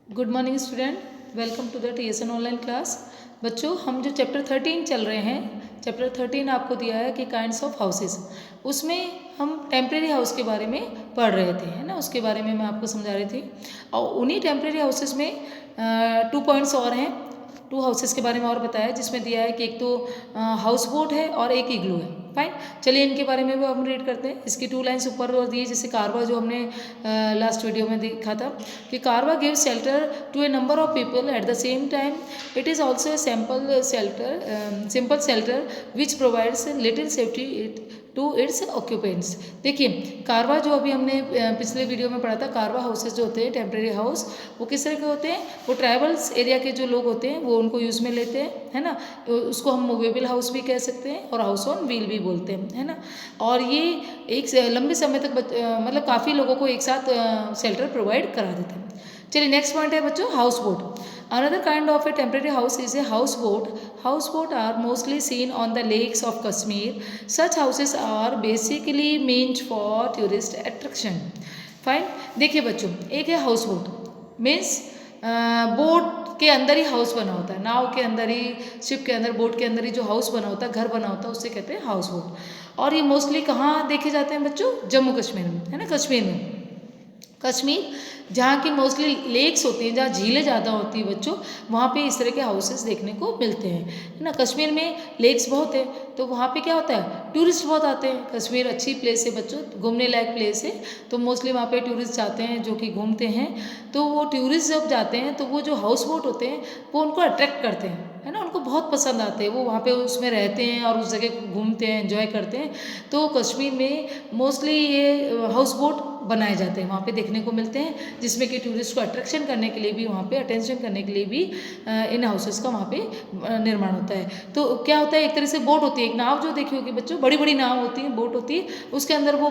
Good morning student, welcome to the TSN online class. बच्चों, हम जो चैप्टर 13 चल रहे हैं, चैप्टर 13 आपको दिया है कि काइंड्स ऑफ हाउसेस। उसमें हम टेम्परेरी हाउस के बारे में पढ़ रहे थे, है ना। उसके बारे में मैं आपको समझा रही थी। और उन्हीं टेम्परेरी हाउसेस में 2 पॉइंट्स और हैं। 2 हाउसेस के बारे में और बताया, जिसमें दिया है कि एक तो हाउस बोट है और एक इग्लू है। फाइन, चलिए इनके बारे में भी हम रीड करते हैं। इसकी 2 लाइन्स ऊपर और दी, जैसे कारवा जो हमने लास्ट वीडियो में देखा था कि caravan give shelter to a number of people at the same time. It is also a simple shelter which provides little safety to its occupants. देखिए, कारवा जो अभी हमने पिछले वीडियो में पढ़ा था, कारवा हाउसेज जो होते हैं टेम्परेरी हाउस, वो किस तरह के होते हैं? वो ट्राइबल्स एरिया के जो लोग होते हैं वो उनको यूज़ में लेते हैं, है ना। उसको हम मूवेबल हाउस भी कह सकते हैं और हाउस ऑन व्हील भी बोलते हैं, है ना। और ये एक लंबे समय तक मतलब काफ़ी लोगों को एक साथ शेल्टर प्रोवाइड करा देते हैं। चलिए नेक्स्ट पॉइंट है बच्चों, house boat. Another kind of a temporary house is a houseboat. Houseboat are mostly seen on the lakes of Kashmir. Such houses are basically meant for tourist attraction. Fine. देखिए बच्चों, एक है house boat, means boat के अंदर ही house बना होता है, नाव के अंदर ही, शिप के अंदर, बोट के अंदर ही जो हाउस बना होता है, घर बना होता है, उससे कहते हैं हाउस बोट। और ये मोस्टली कहाँ देखे जाते हैं बच्चों? जम्मू कश्मीर में, है ना, कश्मीर में। कश्मीर जहाँ की मोस्टली लेक्स होती हैं, जहाँ झीलें ज़्यादा होती हैं बच्चों, वहाँ पे इस तरह के हाउसेस देखने को मिलते हैं, है ना। कश्मीर में लेक्स बहुत है, तो वहाँ पे क्या होता है? टूरिस्ट बहुत आते हैं। कश्मीर अच्छी प्लेस है बच्चों, घूमने लायक प्लेस है, तो मोस्टली वहाँ पे टूरिस्ट जाते हैं जो कि घूमते हैं। तो वो टूरिस्ट जब जाते हैं तो वो जो हाउस बोट होते हैं वो उनको अट्रैक्ट करते हैं, है ना, उनको बहुत पसंद आते हैं। वो वहाँ पे उसमें रहते हैं और उस जगह घूमते हैं, एंजॉय करते हैं। तो कश्मीर में मोस्टली ये हाउस बोट बनाए जाते हैं, वहाँ पे देखने को मिलते हैं, जिसमें कि टूरिस्ट को अट्रैक्शन करने के लिए भी, वहाँ पे अटेंशन करने के लिए भी इन हाउसेस का वहाँ पे निर्माण होता है। तो क्या होता है, एक तरह से बोट होती है, एक नाव जो देखी होगी बच्चों, बड़ी बड़ी नाव होती है, बोट होती है, उसके अंदर वो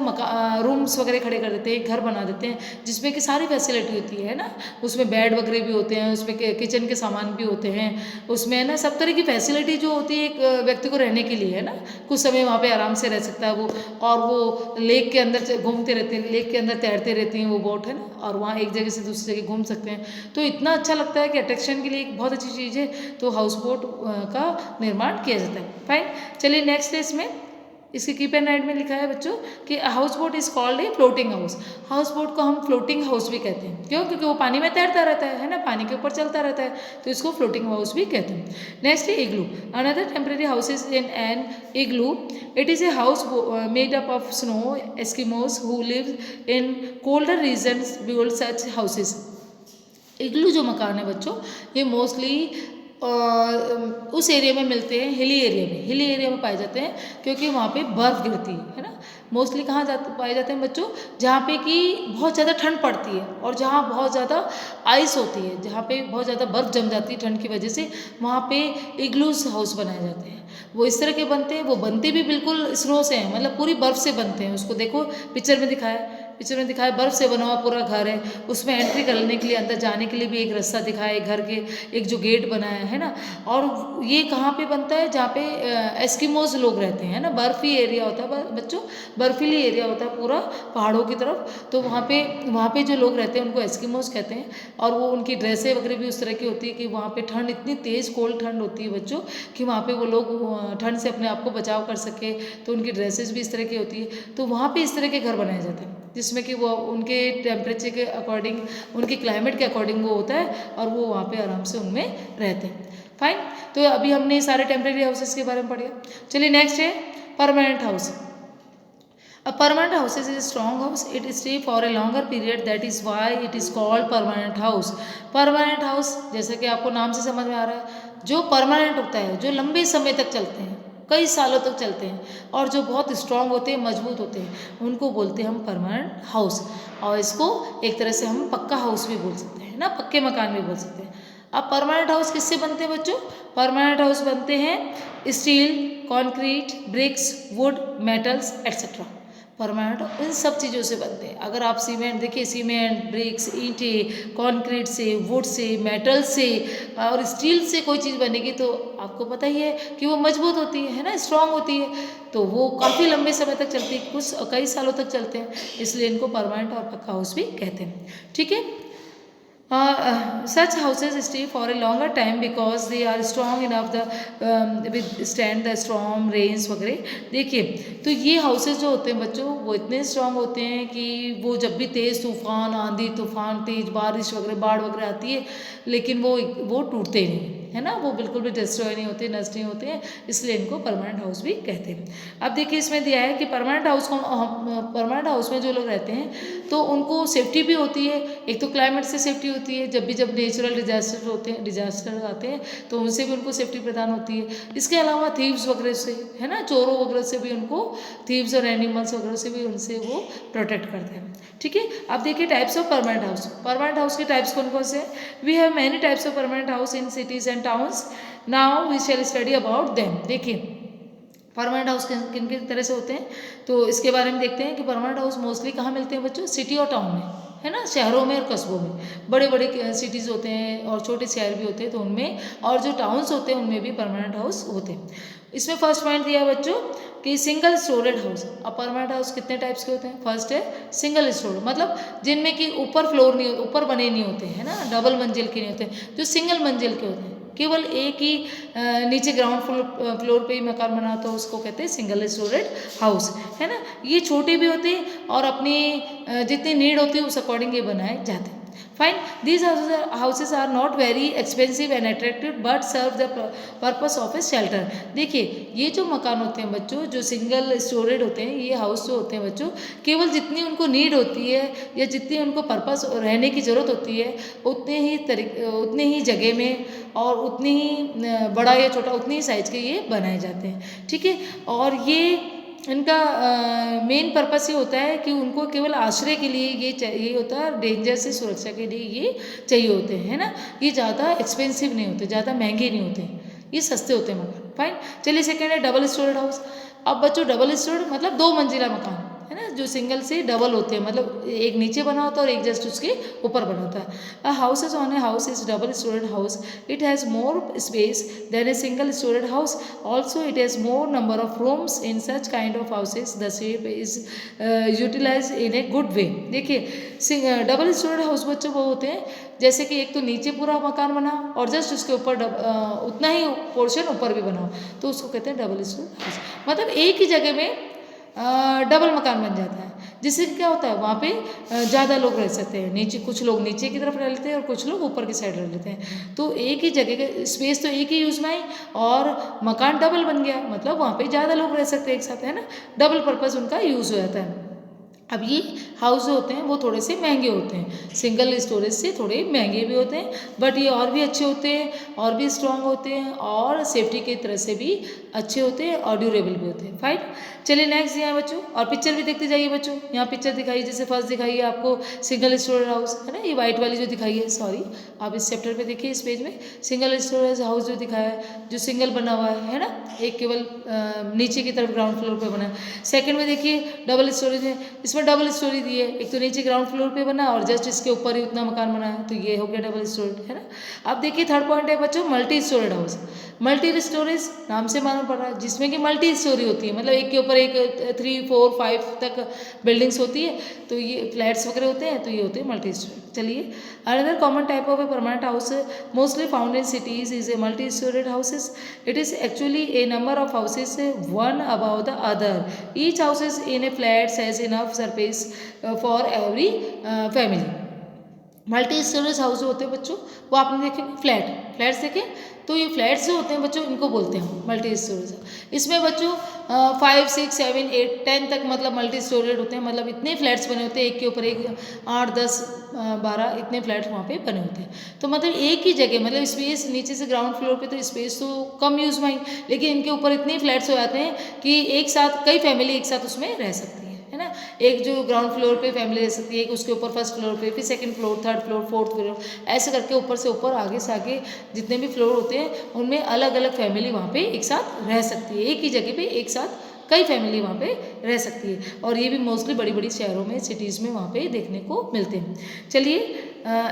रूम्स वगैरह खड़े कर देते हैं, घर बना देते हैं, जिसमें कि सारी फैसिलिटी होती है ना। उसमें बेड वगैरह भी होते हैं, उसमें किचन के सामान भी होते हैं, उसमें है ना सब तरह की फैसिलिटी जो होती है एक व्यक्ति को रहने के लिए, है ना। कुछ समय वहाँ पे आराम से रह सकता है वो। और वो लेक के अंदर घूमते रहते हैं, लेक के अंदर तैरते रहती हैं वो बोट, है ना, और वहाँ एक जगह से दूसरी जगह घूम सकते हैं। तो इतना अच्छा लगता है कि अट्रैक्शन के लिए एक बहुत अच्छी चीज़ है। तो हाउस बोट का निर्माण किया जाता है। फाइन, चलिए नेक्स्ट है, इसमें इसके कीप एंड राइट में लिखा है बच्चों कि house boat is called a floating house. House boat को हम फ्लोटिंग हाउस भी कहते हैं। क्यों? क्योंकि वो पानी में तैरता रहता है ना, पानी के ऊपर चलता रहता है, तो इसको फ्लोटिंग हाउस भी कहते हैं। नेक्स्ट है igloo. Another temporary house is in an igloo. It is a house made up of snow. Eskimos who live in colder regions build such houses. Igloo जो मकान है बच्चों, ये मोस्टली उस एरिया में मिलते हैं, हिली एरिया में पाए जाते हैं, क्योंकि वहाँ पे बर्फ़ गिरती है ना। मोस्टली कहाँ पाए जाते हैं बच्चों? जहाँ पे कि बहुत ज़्यादा ठंड पड़ती है और जहाँ बहुत ज़्यादा आइस होती है, जहाँ पे बहुत ज़्यादा बर्फ़ जम जाती है ठंड की वजह से, वहाँ पे इग्लूस हाउस बनाए जाते हैं। वो इस तरह के बनते हैं, वो बनते भी बिल्कुल स्नो से हैं, मतलब पूरी बर्फ़ से बनते हैं। उसको देखो, पिक्चर में दिखाया बर्फ़ से बना हुआ पूरा घर है। उसमें एंट्री करने के लिए, अंदर जाने के लिए भी एक रास्ता दिखाया है, घर के एक जो गेट बनाया है ना। और ये कहाँ पे बनता है? जहाँ पे एस्किमोज लोग रहते हैं ना, बर्फी एरिया होता है बच्चों, बर्फीली एरिया होता है पूरा पहाड़ों की तरफ। तो वहाँ पे जो लोग रहते हैं उनको एस्किमोज कहते हैं। और वो उनकी ड्रेसें वगैरह भी उस तरह की होती है कि वहाँ पे ठंड, इतनी तेज़ कोल्ड ठंड होती है बच्चों, कि वहाँ पे वो लोग ठंड से अपने आप को बचाव कर सके, तो उनकी ड्रेसेस भी इस तरह की होती है। तो वहाँ पे इस तरह के घर बनाए जाते हैं, जिसमें कि वो उनके टेम्परेचर के अकॉर्डिंग, उनके क्लाइमेट के अकॉर्डिंग वो होता है, और वो वहाँ पे आराम से उनमें रहते हैं। फाइन, तो अभी हमने सारे टेम्परेरी हाउसेस के बारे में पढ़ा। चलिए नेक्स्ट है permanent house. A permanent house is a strong house. It stays for a longer period. That is why it is called permanent house. Permanent house, जैसे कि आपको नाम से समझ में आ रहा है, जो परमानेंट होता है, जो लंबे समय तक चलते हैं, कई सालों तक चलते हैं, और जो बहुत स्ट्रांग होते हैं, मजबूत होते हैं, उनको बोलते हैं हम परमानेंट हाउस। और इसको एक तरह से हम पक्का हाउस भी बोल सकते हैं ना, पक्के मकान भी बोल सकते हैं। अब परमानेंट हाउस किससे बनते हैं बच्चों? परमानेंट हाउस बनते हैं steel, concrete, bricks, wood, metals etcetera. Permanent इन सब चीज़ों से बनते हैं। अगर आप सीमेंट देखिए, सीमेंट, ब्रिक्स, ईंटें, कंक्रीट से, वुड से, मेटल से और स्टील से कोई चीज़ बनेगी तो आपको पता ही है कि वो मजबूत होती है ना, स्ट्रांग होती है, तो वो काफ़ी लंबे समय तक चलती है, कुछ कई सालों तक चलते हैं, इसलिए इनको परमानेंट और पक्का हाउस भी कहते हैं। ठीक है, Such houses stay for a longer time because they are strong enough the withstand the storm rains वगैरह। देखिए, तो ये हाउसेज जो होते हैं बच्चों, वो इतने स्ट्रांग होते हैं कि वो जब भी तेज़ तूफान, आंधी तूफान, तेज़ बारिश वगैरह, बाढ़ वगैरह आती है, लेकिन वो टूटते नहीं, है ना, वो बिल्कुल भी डिस्ट्रॉय नहीं होते, नष्ट नहीं होते हैं, इसलिए इनको परमानेंट हाउस भी कहते हैं। अब देखिए, इसमें दिया है कि परमानेंट हाउस में जो लोग रहते हैं तो उनको सेफ्टी भी होती है। एक तो क्लाइमेट से सेफ्टी होती है, जब नेचुरल डिजास्टर आते हैं तो उनसे भी उनको सेफ्टी प्रदान होती है। इसके अलावा थीव्स वगैरह से, है ना, चोरों वगैरह से भी उनको, थीव्स और एनिमल्स वगैरह से भी उनसे वो प्रोटेक्ट करते हैं। ठीक है, अब देखिए types of permanent house. Permanent house के टाइप्स कौन कौन से हैं? We have many types of permanent house in cities and towns. Now we shall study about them. देखिए, परमानेंट हाउस किन किन तरह से होते हैं, तो इसके बारे में देखते हैं कि परमानेंट हाउस मोस्टली कहाँ मिलते हैं बच्चों? सिटी और टाउन में, है ना, शहरों में और कस्बों में। बड़े बड़े सिटीज़ होते हैं और छोटे शहर भी होते हैं तो उनमें, और जो टाउन्स होते हैं उनमें भी परमानेंट हाउस होते हैं। इसमें फर्स्ट पॉइंट दिया है बच्चों कि सिंगल स्टोरेड हाउस। अब परमानेंट हाउस कितने टाइप्स के होते हैं? फर्स्ट है सिंगल स्टोरेड, मतलब जिनमें कि ऊपर फ्लोर नहीं, ऊपर बने नहीं होते, है ना, डबल मंजिल के नहीं होते, जो सिंगल मंजिल के होते हैं, केवल एक ही नीचे ग्राउंड फ्लोर पे ही मकान बना, तो उसको कहते हैं सिंगल स्टोरेड हाउस, है ना। ये छोटे भी होते हैं और अपनी जितनी नीड होती है उस अकॉर्डिंग ये बनाए जाते हैं। Fine, these houses are not very expensive and attractive but serve the purpose of a shelter. देखिए, ये जो मकान होते हैं बच्चों, जो सिंगल स्टोरेड होते हैं, ये हाउस जो होते हैं बच्चों, केवल जितनी उनको नीड होती है या जितनी उनको पर्पस रहने की ज़रूरत होती है, उतने ही जगह में और उतनी ही बड़ा या छोटा, उतनी ही साइज़ के ये बनाए जाते हैं। ठीक है, और ये इनका मेन पर्पस ये होता है कि उनको केवल आश्रय के लिए ये चाहिए होता है, डेंजर से सुरक्षा के लिए ये चाहिए होते हैं, है ना। ये ज़्यादा एक्सपेंसिव नहीं होते, ज़्यादा महंगे नहीं होते, ये सस्ते होते हैं मकान। फाइन, चलिए सेकेंड है डबल स्टोरेड हाउस। अब बच्चों, डबल स्टोरेड मतलब 2 मंजिला मकान, है ना, जो सिंगल से डबल होते हैं, मतलब एक नीचे बना होता है और एक जस्ट उसके ऊपर बना होता है। A house is on a house is double storeyed house, it has more space than a single storeyed house, also it has more number of rooms. In such kind of houses the shape is utilise in a good way. देखिए, double storeyed house बच्चों वो होते हैं जैसे कि एक तो नीचे पूरा मकान बना और जस्ट उसके ऊपर उतना ही पोर्शन ऊपर भी बना, तो उसको कहते हैं डबल स्टोरेड हाउस। मतलब एक ही जगह में डबल मकान बन जाता है, जिससे क्या होता है, वहाँ पे ज़्यादा लोग रह सकते हैं। नीचे कुछ लोग नीचे की तरफ रह लेते हैं और कुछ लोग ऊपर की साइड रह लेते हैं, तो एक ही जगह का स्पेस तो एक ही यूज़ में आई और मकान डबल बन गया, मतलब वहाँ पे ज़्यादा लोग रह सकते हैं एक साथ, है ना, डबल पर्पज़ उनका यूज़ हो जाता है। अब ये हाउस जो होते हैं वो थोड़े से महंगे होते हैं, सिंगल स्टोरेज से थोड़े महंगे भी होते हैं, बट ये और भी अच्छे होते हैं और भी स्ट्रांग होते हैं और सेफ्टी की तरह से भी अच्छे होते हैं और ड्यूरेबल भी होते हैं। फाइन, चलिए नेक्स्ट यहाँ बच्चों, और पिक्चर भी देखते जाइए बच्चों। यहाँ पिक्चर दिखाई, जैसे फर्स्ट दिखाई है आपको सिंगल स्टोरेज हाउस, है ना, ये वाइट वाली जो दिखाई है, सॉरी आप इस चैप्टर पे देखिए, इस पेज में सिंगल स्टोरेज हाउस जो दिखाया है, जो सिंगल बना हुआ है ना, एक केवल नीचे की तरफ ग्राउंड फ्लोर पे बना है। सेकंड में देखिए डबल स्टोरेज है, इसमें डबल स्टोरी दी है, एक तो नीचे ग्राउंड फ्लोर पे बना और जस्ट इसके ऊपर ही उतना मकान बना है, तो ये हो गया डबल स्टोरेज, है ना। अब देखिए थर्ड पॉइंट है बच्चों multi storeyed house. Multi storage नाम से मालूम पड़ रहा है, जिसमें कि मल्टी स्टोरी होती है, मतलब एक के ऊपर एक 3, 4, 5 तक बिल्डिंग्स होती है, तो ये फ्लैट्स वगैरह होते हैं, तो ये होते हैं मल्टी स्टोरेज। चलिए, another common type of a permanent house mostly found in cities is a multi storeyed houses. It is actually A number of houses one about the other, each houses in A flats has enough surface for every family. Multi storage house जो होते हैं बच्चों, वो आपने देखे flats देखे, तो ये फ्लैट्स जो होते हैं बच्चों, इनको बोलते हैं मल्टी स्टोरेज। इसमें बच्चों 5, 6, 7, 8, 10 तक मतलब मल्टी स्टोरेज होते हैं, मतलब इतने फ्लैट्स बने होते हैं, एक के ऊपर एक 8, 10, 12 इतने फ्लैट्स वहाँ पे बने होते हैं। तो मतलब एक ही जगह, मतलब स्पेस नीचे से ग्राउंड फ्लोर पे तो स्पेस तो कम यूज़ में आई, लेकिन इनके ऊपर इतने फ्लैट्स हो जाते हैं कि एक साथ कई फैमिली एक साथ उसमें रह सकती है ना। एक जो ग्राउंड फ्लोर पे फैमिली रह सकती है, एक उसके ऊपर फर्स्ट फ्लोर पे, फिर second floor, third floor, fourth floor, ऐसे करके ऊपर से ऊपर आगे से आगे जितने भी फ्लोर होते हैं उनमें अलग अलग फैमिली वहाँ पे एक साथ रह सकती है, एक ही जगह पे एक साथ कई फैमिली वहाँ पे रह सकती है, और ये भी मोस्टली बड़ी बड़ी शहरों में, सिटीज़ में वहाँ पे देखने को मिलते हैं। चलिए,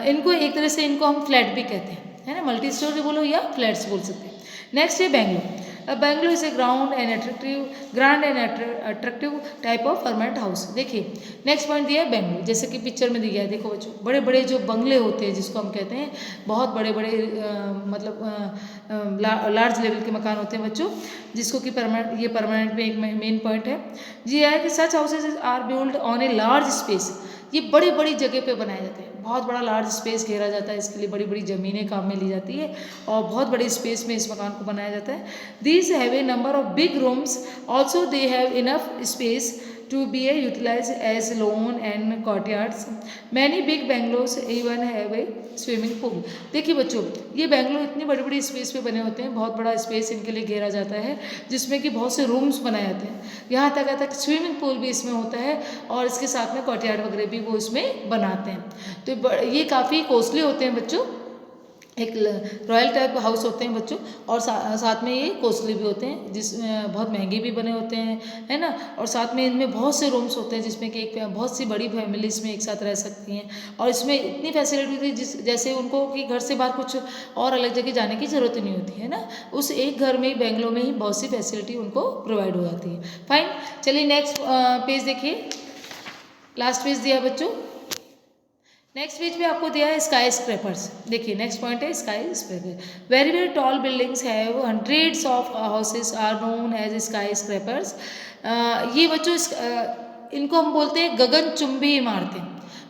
इनको एक तरह से इनको हम फ्लैट भी कहते हैं, है ना, मल्टी स्टोरी बोलो या फ्लैट्स बोल सकते हैं। नेक्स्ट है Bangalore. Bungalow is a grand and attractive type of permanent house. देखिए नेक्स्ट पॉइंट दिया है बेंगलो, जैसे कि पिक्चर में दिया है, देखो बच्चों बड़े बड़े जो बंगले होते हैं जिसको हम कहते हैं, बहुत बड़े बड़े मतलब लार्ज लेवल के मकान होते हैं बच्चों, जिसको कि परमानेंट, ये परमानेंट में एक मेन पॉइंट है। ये है कि such houses are build on a large space, ये बड़ी बड़ी जगह पे बनाए जाते हैं, बहुत बड़ा लार्ज स्पेस घेरा जाता है, इसके लिए बड़ी बड़ी ज़मीनें काम में ली जाती है और बहुत बड़ी स्पेस में इस मकान को बनाया जाता है। These have a number of big rooms, also they have enough space to be utilized as lawn and courtyards. Many big bungalows even have a swimming pool. देखिए बच्चों, ये बेंगलो इतनी बड़ी बड़ी स्पेस पे बने होते हैं, बहुत बड़ा स्पेस इनके लिए घेरा जाता है, जिसमें कि बहुत से रूम्स बनाए जाते हैं, यहाँ तक स्विमिंग पूल भी इसमें होता है और इसके साथ में कोर्टयार्ड वगैरह भी वो इसमें बनाते हैं। तो ये काफ़ी कॉस्टली होते हैं बच्चों, एक रॉयल टाइप हाउस होते हैं बच्चों, और साथ में ये कॉस्टली भी होते हैं, जिसमें बहुत महंगे भी बने होते हैं, है ना। और साथ में इनमें बहुत से रूम्स होते हैं, जिसमें कि एक बहुत सी बड़ी फैमिली इसमें एक साथ रह सकती हैं, और इसमें इतनी फैसिलिटी होती है जैसे उनको कि घर से बाहर कुछ और अलग जगह जाने की ज़रूरत ही नहीं होती है ना, उस एक घर में ही, बेंगलो में ही बहुत सी फैसिलिटी उनको प्रोवाइड हो जाती है। फाइन, चलिए नेक्स्ट पेज देखिए, लास्ट पेज दिया बच्चों। नेक्स्ट पेज पे आपको दिया है स्काई स्क्रैपर्स। देखिए नेक्स्ट पॉइंट है skyscraper. Very very tall buildings have hundreds of houses are known as skyscrapers. ये बच्चों इनको हम बोलते हैं गगनचुंबी इमारतें,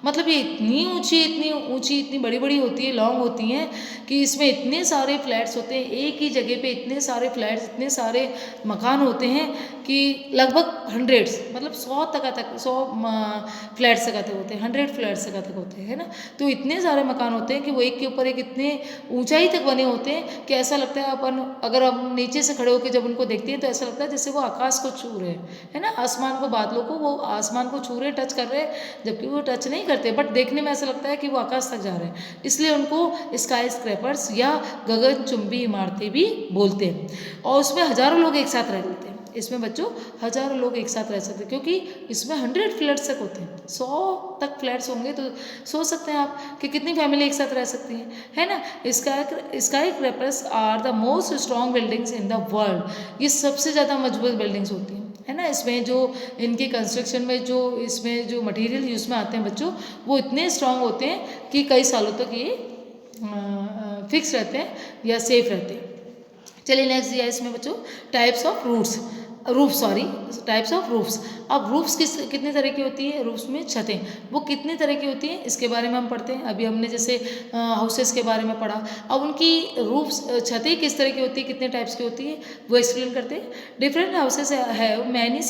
मतलब ये इतनी ऊंची इतनी बड़ी बड़ी होती है, लॉन्ग होती हैं, कि इसमें इतने सारे फ्लैट्स होते हैं, एक ही जगह पे इतने सारे फ्लैट्स, इतने सारे मकान होते हैं कि लगभग हंड्रेड्स, मतलब 100 फ्लैट्स तक होते हैं, 100 फ्लैट्स तक होते हैं, है ना। तो इतने सारे मकान होते हैं कि वो एक के ऊपर एक इतने ऊंचाई तक बने होते हैं कि ऐसा लगता है अपन अगर हम नीचे से खड़े होकर जब उनको देखते हैं तो ऐसा लगता है जैसे वो आकाश को छू रहे हैं, है ना, आसमान को, बादलों को, वो आसमान को छू रहे, टच कर रहे हैं, जबकि वो टच नहीं करते, बट देखने में ऐसा लगता है कि वो आकाश तक जा रहे हैं, इसलिए उनको स्काई स्क्रैपर्स या गगनचुंबी इमारतें भी बोलते हैं। और उसमें हजारों लोग एक साथ रह लेते हैं, इसमें बच्चों हजारों लोग एक साथ रह सकते हैं, क्योंकि इसमें 100 फ्लैट्स तक होते हैं, 100 तक फ्लैट्स होंगे, तो सोच सकते हैं आप कि कितनी फैमिली एक साथ रह सकती है ना। Skyscrapers are the most strong buildings in the world, ये सबसे ज़्यादा मजबूत बिल्डिंग्स होती हैं, है ना। इसमें जो इनके कंस्ट्रक्शन में जो इसमें जो मटेरियल यूज़ में आते हैं बच्चों, वो इतने स्ट्रांग होते हैं कि कई सालों तक ये फिक्स रहते हैं या सेफ रहते हैं। चलिए नेक्स्ट दिया है इसमें बच्चों types of types of roofs. अब रूफ्स कितने तरह की होती है, रूफ्स में छतें, वो कितने तरह की होती हैं इसके बारे में हम पढ़ते हैं। अभी हमने जैसे हाउसेस के बारे में पढ़ा, अब उनकी रूफ्स छतें किस तरह की होती है, कितने टाइप्स की होती है, वो एक्सप्लेन करते हैं। Different houses have many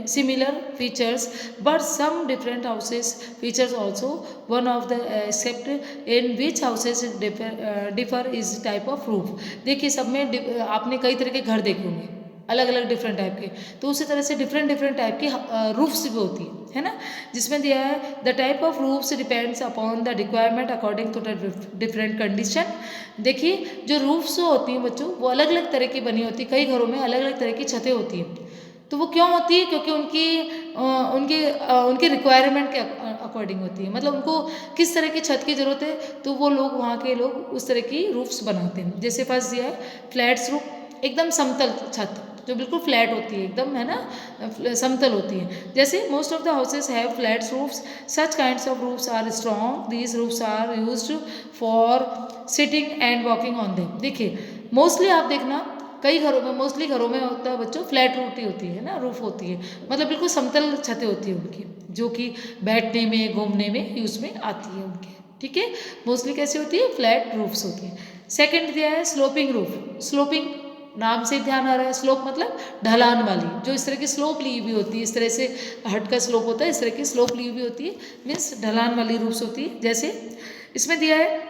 similar features but some different houses features also, one of the except in which houses differ is type of roof. देखिए सब में आपने कई तरह के घर देखे होंगे, अलग अलग डिफरेंट टाइप के, तो उसी तरह से डिफरेंट टाइप की रूफ्स भी होती है ना, जिसमें दिया है the type of roofs depends upon the requirement according to the different condition. देखिए जो रूफ्स होती हैं बच्चों, वो अलग अलग तरह की बनी होती है, कई घरों में अलग अलग तरह की छतें होती हैं, तो वो क्यों होती है, क्योंकि उनकी रिक्वायरमेंट के अकॉर्डिंग होती है, मतलब उनको किस तरह की छत की ज़रूरत है, तो वो लोग, वहाँ के लोग उस तरह की रूफ्स बनाते हैं। जैसे फर्स्ट दिया है फ्लैट्स रूफ, एकदम समतल छत जो बिल्कुल फ्लैट होती है, एकदम, है ना, समतल होती है। जैसे most of the houses have flat roofs, such kinds of roofs are strong, these roofs are used for sitting and walking on them. देखिए मोस्टली आप देखना कई घरों में, मोस्टली घरों में होता है बच्चों फ्लैट रूफ ही होती है ना, रूफ होती है, मतलब बिल्कुल समतल छतें होती है उनकी, जो कि बैठने में, घूमने में यूज में आती है उनके, ठीक है। मोस्टली कैसी होती है, फ्लैट रूफ्स होती है। सेकंड दिया है स्लोपिंग रूफ। स्लोपिंग नाम से ध्यान आ रहा है, स्लोप मतलब ढलान वाली, जो इस तरह की स्लोप ली हुई होती है, इस तरह से हट का स्लोप होता है, इस तरह की स्लोप ली हुई होती है, मीन्स ढलान वाली रूफ्स होती है। जैसे इसमें दिया है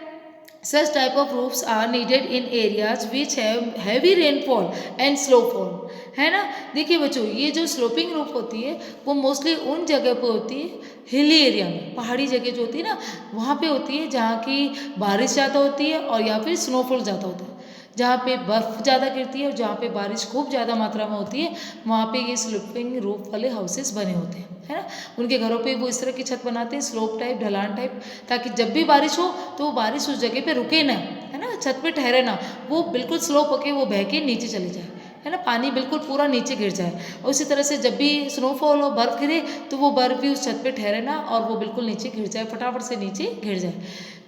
such type of roofs are needed in areas which have heavy rainfall and snowfall, है ना। देखिए बच्चों ये जो स्लोपिंग रूफ होती है वो मोस्टली उन जगह पर होती है, हिली एरिया में, पहाड़ी जगह जो होती है ना, वहाँ पे होती है जहाँ की बारिश ज़्यादा होती है और या फिर स्नोफॉल ज़्यादा होता है, जहाँ पे बर्फ़ ज़्यादा गिरती है और जहाँ पे बारिश खूब ज़्यादा मात्रा में होती है, वहाँ पे ये स्लोपिंग रूफ वाले हाउसेस बने होते हैं, है ना। उनके घरों पे वो इस तरह की छत बनाते हैं, स्लोप टाइप, ढलान टाइप, ताकि जब भी बारिश हो तो वो बारिश उस जगह पे रुके ना, है ना, छत पे ठहरे ना, वो बिल्कुल स्लोप होके वो बह के नीचे चली जाए, है ना, पानी बिल्कुल पूरा नीचे गिर जाए। और उसी तरह से जब भी स्नोफॉल और बर्फ़ गिरे तो वो बर्फ़ भी उस छत पे ठहरे ना और वो बिल्कुल नीचे गिर जाए, फटाफट से नीचे गिर जाए।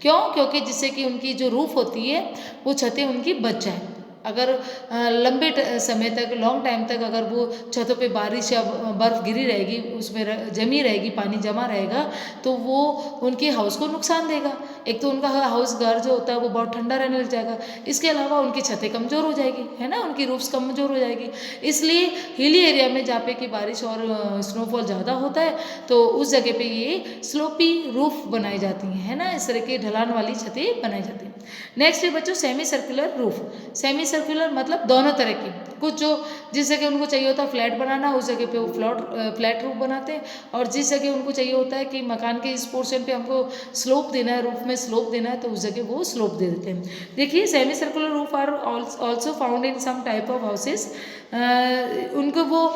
क्यों? क्योंकि जिससे कि उनकी जो रूफ़ होती है वो छतें उनकी बच जाए। अगर लंबे समय तक, लॉन्ग टाइम तक अगर वो छतों पे बारिश या बर्फ़ गिरी रहेगी, उसमें जमी रहेगी, पानी जमा रहेगा, तो वो उनके हाउस को नुकसान देगा। एक तो उनका हाउस, घर जो होता है वो बहुत ठंडा रहने लग जाएगा, इसके अलावा उनकी छतें कमज़ोर हो जाएगी, है ना, उनकी रूफ्स कमज़ोर हो जाएगी। इसलिए हिली एरिया में जहाँ पे कि बारिश और स्नोफॉल ज़्यादा होता है तो उस जगह पे ये स्लोपी रूफ बनाई जाती हैं, है ना, इस तरह की ढलान वाली छतें बनाई जाती हैं। नेक्स्ट है बच्चों semi circular roof. Semi circular मतलब दोनों तरह की, कुछ जो जिस जगह उनको चाहिए होता है फ्लैट बनाना उस जगह पे वो फ्लैट रूफ बनाते हैं, और जिस जगह उनको चाहिए होता है कि मकान के इस पोर्शन पे हमको स्लोप देना है, रूफ में स्लोप देना है, तो उस जगह वो स्लोप दे देते हैं। देखिए semi circular roof are also found in some type of houses. उनको वो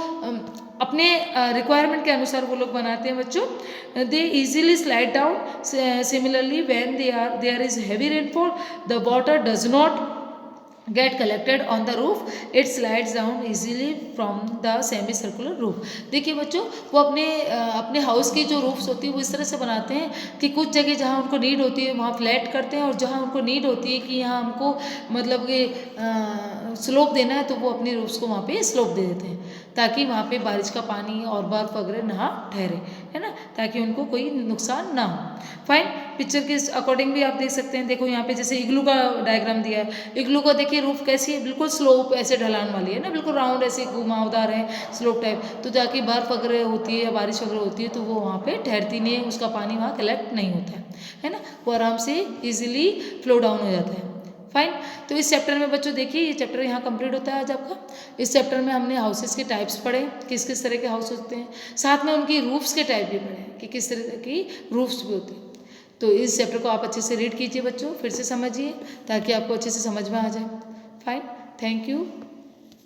अपने रिक्वायरमेंट के अनुसार वो लोग बनाते हैं बच्चों। They easily slide down. Similarly when there is heavy rainfall the water does not get collected on the roof, it slides down easily from the semi circular roof। देखिए बच्चों वो अपने हाउस की जो रूफ्स होती है वो इस तरह से बनाते हैं कि कुछ जगह जहाँ उनको नीड होती है वहाँ फ्लैट करते हैं, और जहाँ उनको नीड होती है कि यहाँ हमको मतलब कि स्लोप देना है तो वो अपनी रूफ्स को वहाँ पे स्लोप दे देते हैं, ताकि वहाँ पे बारिश का पानी और बर्फ वगैरह ना ठहरे, है ना, ताकि उनको कोई नुकसान ना हो। फाइन, पिक्चर के अकॉर्डिंग भी आप देख सकते हैं। देखो यहाँ पे जैसे इग्लू का डायग्राम दिया है, इग्लू को देखिए रूफ कैसी है, बिल्कुल स्लोप ऐसे ढलान वाली है ना, बिल्कुल राउंड ऐसे घुमावदार है, स्लोप टाइप, तो जाके बर्फ वगैरह होती है या बारिश वगैरह होती है तो वो वहाँ पे ठहरती नहीं है, उसका पानी वहाँ कलेक्ट नहीं होता है ना, वो आराम से इजीली फ्लो डाउन हो जाता है। फाइन, तो इस चैप्टर में बच्चों देखिए ये चैप्टर यहाँ कंप्लीट होता है आज आपका। इस चैप्टर में हमने हाउसेस के टाइप्स पढ़े, किस किस तरह के हाउस होते हैं, साथ में उनकी रूफ्स के टाइप भी पढ़े कि किस तरह की रूफ्स भी होते हैं। तो इस चैप्टर को आप अच्छे से रीड कीजिए बच्चों, फिर से समझिए ताकि आपको अच्छे से समझ में आ जाए। Fine, thank you.